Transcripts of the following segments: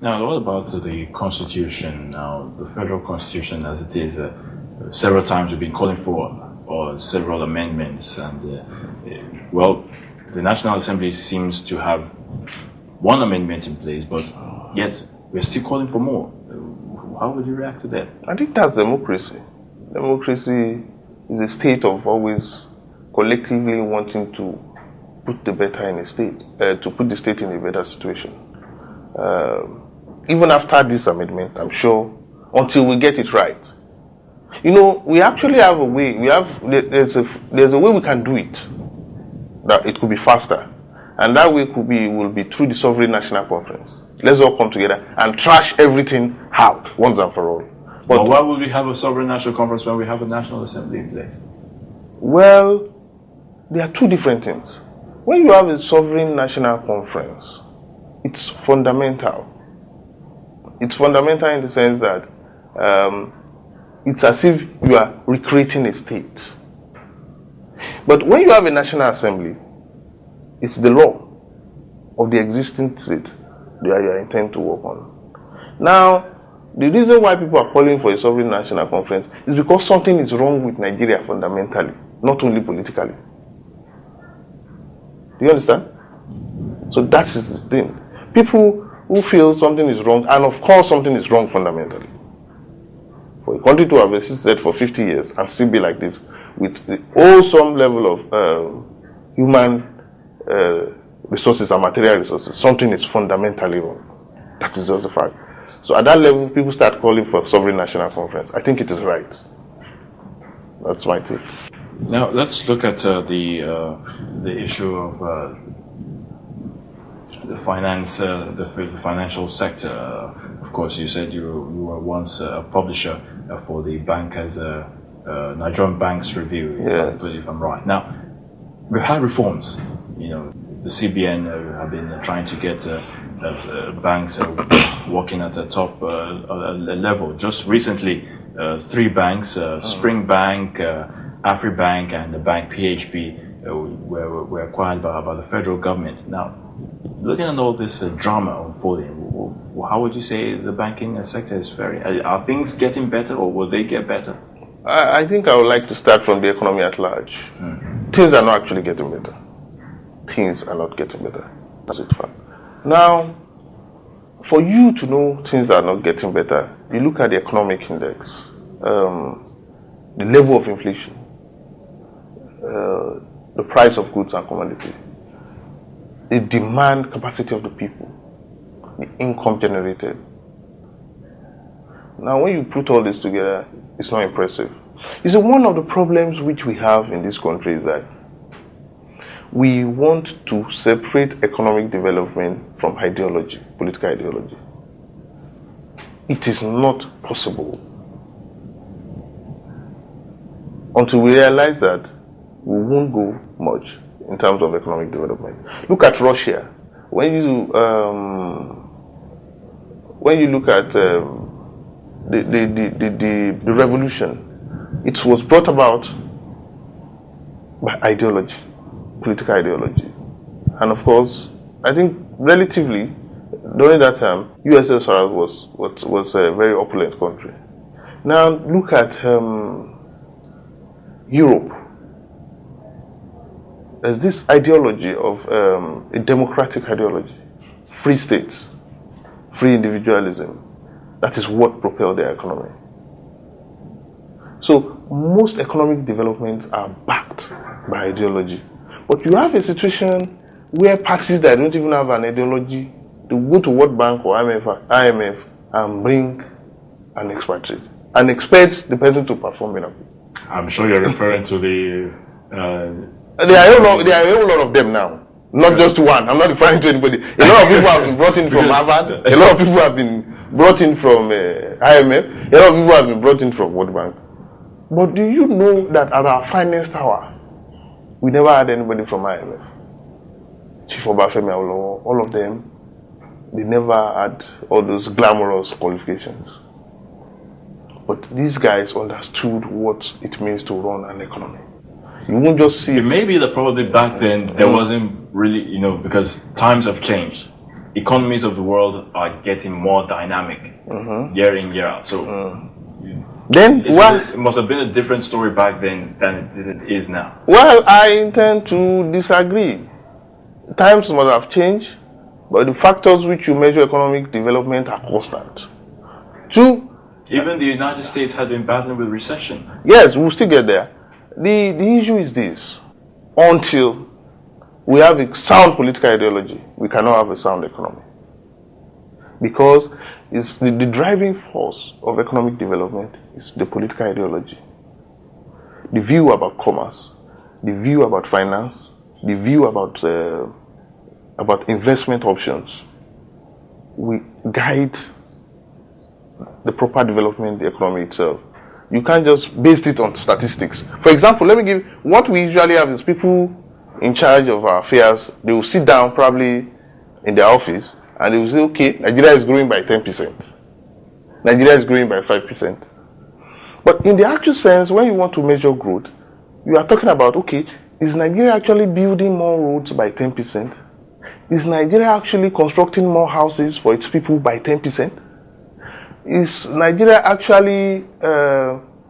Now, what about the Constitution? Now, the federal Constitution, as it is, several times we've been calling for or several amendments, and well, the National Assembly seems to have one amendment in place, but yet we're still calling for more. How would you react to that? I think that's democracy. Democracy is a state of always collectively wanting to put the better in a state, to put the state in a better situation. Even after this amendment, I'm sure, until we get it right. You know, we actually have a way. There's a way we can do it. That it could be faster, and that way will be through the Sovereign National Conference. Let's all come together and trash everything out once and for all. But why would we have a Sovereign National Conference when we have a National Assembly in place? Well, there are two different things. When you have a Sovereign National Conference, it's fundamental. It's fundamental in the sense that it's as if you are recreating a state. But when you have a National Assembly, it's the law of the existing state that you intend to work on. Now, the reason why people are calling for a Sovereign National Conference is because something is wrong with Nigeria fundamentally, not only politically. Do you understand? So that is the thing. People who feel something is wrong, and of course something is wrong fundamentally. For a country to have existed for 50 years and still be like this, with some level of human resources and material resources, something is fundamentally wrong. That is just the fact. So at that level, people start calling for Sovereign National Conference. I think it is right. That's my take. Now let's look at the issue of the financial sector. Of course, you said you were once a publisher for the bankers. Nigerian Banks Review, yeah. I believe I'm right. Now, we've had reforms. You know, the CBN have been trying to get banks working at the top level. Just recently, 3 banks, Spring Bank, AfriBank, and the bank PHB, were acquired by the federal government. Now, looking at all this drama unfolding, how would you say the banking sector is faring? Are things getting better, or will they get better? I think I would like to start from the economy at large. Things are not actually getting better. Things are not getting better. That's it. Now, for you to know things are not getting better, you look at the economic index, the level of inflation, the price of goods and commodities, the demand capacity of the people, the income generated. Now, when you put all this together, it's not impressive. You see, one of the problems which we have in this country is that we want to separate economic development from ideology, political ideology. It is not possible until we realize that we won't go much in terms of economic development. Look at Russia. When you look at the revolution, it was brought about by ideology, political ideology. And of course, I think relatively, during that time, USSR was a very opulent country. Now look at Europe. There's this ideology of a democratic ideology, free states, free individualism. That is what propelled their economy. So most economic developments are backed by ideology. But you have a situation where parties that don't even have an ideology, they go to World Bank or IMF and bring an expatriate and expect the person to perform miracles. I'm sure you're referring to the... There are a whole lot of them now. Not just one. I'm not referring to anybody. A lot of people have been brought in from Harvard. A lot of people have been brought in from IMF. A lot of people have been brought in from World Bank. But do you know that at our finest hour, we never had anybody from IMF? Chief Obafemi Awolowo, all of them, they never had all those glamorous qualifications. But these guys understood what it means to run an economy. You won't just see... Maybe probably back then there wasn't really, because times have changed. economies of the world are getting more dynamic year in, year out. So then it must have been a different story back then than it is now. Well, I intend to disagree. Times must have changed, but the factors which you measure economic development are constant. Two, even the United States had been battling with recession. Yes, we'll still get there. The issue is this: until we have a sound political ideology, we cannot have a sound economy. Because it's the driving force of economic development is the political ideology. The view about commerce, the view about finance, the view about investment options will guide the proper development of the economy itself. You can't just base it on statistics. For example, let me give what we usually have is people in charge of our affairs. They will sit down probably in their office and they will say, okay, Nigeria is growing by 10%. Nigeria is growing by 5%. But in the actual sense, when you want to measure growth, you are talking about, okay, is Nigeria actually building more roads by 10%? Is Nigeria actually constructing more houses for its people by 10%? Is Nigeria actually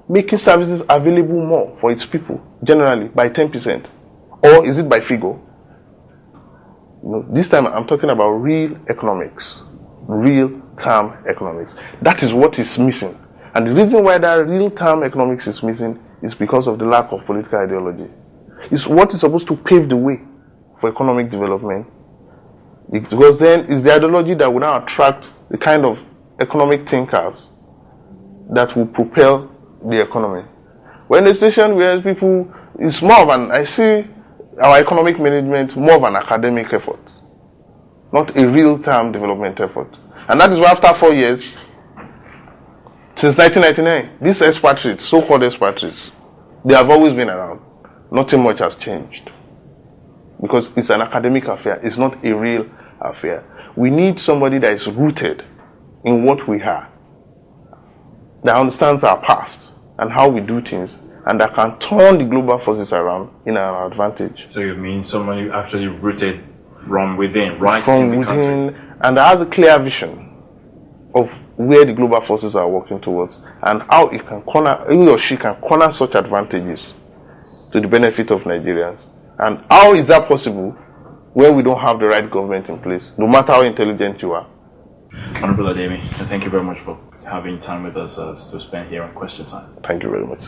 making services available more for its people, generally, by 10%? Or is it by figure? This time I'm talking about real economics, real-term economics. That is what is missing. And the reason why that real-term economics is missing is because of the lack of political ideology. It's what is supposed to pave the way for economic development. Because then it's the ideology that will now attract the kind of economic thinkers that will propel the economy. When the station where people, it's more of an, I see our economic management more of an academic effort, not a real-time development effort. And that is why after 4 years, since 1999, these expatriates, so-called expatriates, they have always been around. Nothing much has changed. Because it's an academic affair, it's not a real affair. We need somebody that is rooted in what we are, that understands our past and how we do things, and that can turn the global forces around in our advantage. So you mean somebody actually rooted from within, right? From within, and that has a clear vision of where the global forces are working towards and how he or she can corner such advantages to the benefit of Nigerians. And how is that possible when we don't have the right government in place, no matter how intelligent you are? Honorable Ademi, thank you very much for having time with us to spend here on Question Time. Thank you very much.